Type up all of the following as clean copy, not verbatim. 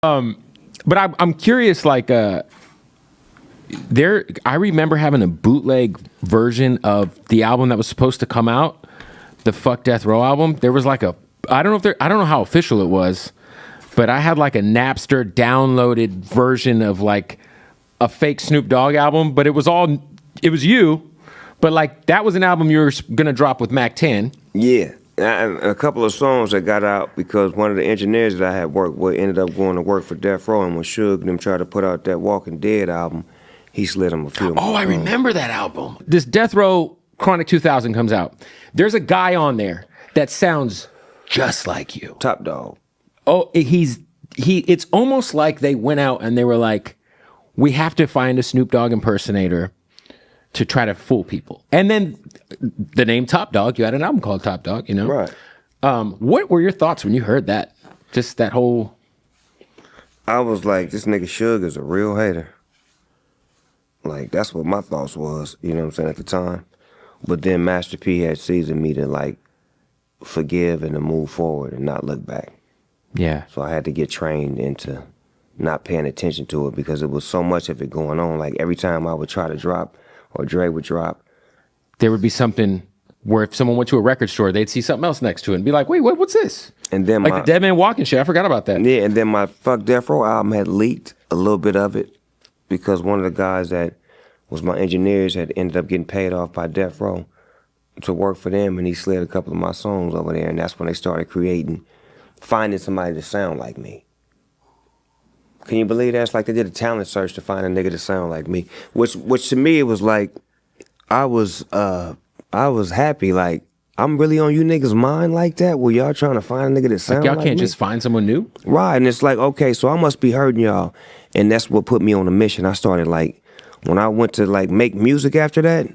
But I'm curious, like, I remember having a bootleg version of the album that was supposed to come out, the Fuck Death Row album. There was like I don't know how official it was, but I had like a Napster downloaded version of like a fake Snoop Dogg album, but it was you, but like that was an album you were gonna drop with Mac 10. Yeah. And a couple of songs that got out because one of the engineers that I had worked with ended up going to work for Death Row, and when Suge and them tried to put out that Walking Dead album, he slid him a few. Oh, I remember that album. This Death Row Chronic 2000 comes out. There's a guy on there that sounds just like you. Top Dog. Oh, it's almost like they went out and they were like, we have to find a Snoop Dogg impersonator to try to fool people. And then the name Top Dog, you had an album called Top Dog, you know? Right. What were your thoughts when you heard that? Just that whole... I was like, this nigga Suge is a real hater. Like, that's what my thoughts was, you know what I'm saying, at the time. But then Master P had seasoned me to, like, forgive and to move forward and not look back. Yeah. So I had to get trained into not paying attention to it because it was so much of it going on. Like, every time I would try to drop or Dre would drop, there would be something where if someone went to a record store, they'd see something else next to it and be like, wait, what's this? And then like the Dead Man Walking shit, I forgot about that. Yeah, and then my Fuck Death Row album had leaked a little bit of it because one of the guys that was my engineers had ended up getting paid off by Death Row to work for them, and he slid a couple of my songs over there, and that's when they started finding somebody to sound like me. Can you believe that? It's like they did a talent search to find a nigga to sound like me, which to me it was like I was happy. Like, I'm really on you niggas' mind like that? Where y'all trying to find a nigga that sound like y'all can't me? just find someone new? Right, and it's like, okay, so I must be hurting y'all. And that's what put me on a mission. I started like, when I went to like make music after that,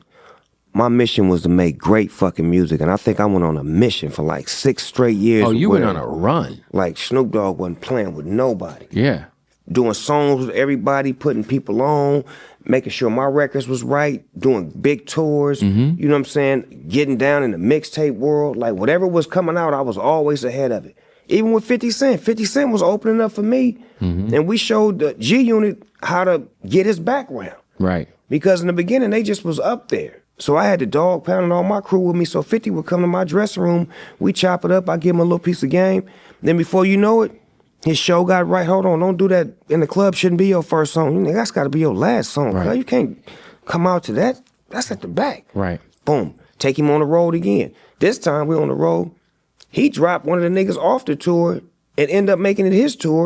my mission was to make great fucking music. And I think I went on a mission for like 6 straight years. Oh, you went on a run. Like Snoop Dogg wasn't playing with nobody. Yeah. Doing songs with everybody, putting people on, making sure my records was right, doing big tours, you know what I'm saying? Getting down in the mixtape world. Like, whatever was coming out, I was always ahead of it. Even with 50 Cent. 50 Cent was opening up for me, and we showed the G-Unit how to get his background. Right. Because in the beginning, they just was up there. So I had the dog pounding all my crew with me, so 50 would come to my dressing room, we chop it up, I give him a little piece of game, then before you know it, his show got right. Hold on, don't do that in the club. Shouldn't be your first song. That's got to be your last song. Right. You can't come out to that. That's at the back. Right. Boom. Take him on the road again. This time we're on the road. He dropped one of the niggas off the tour and end up making it his tour.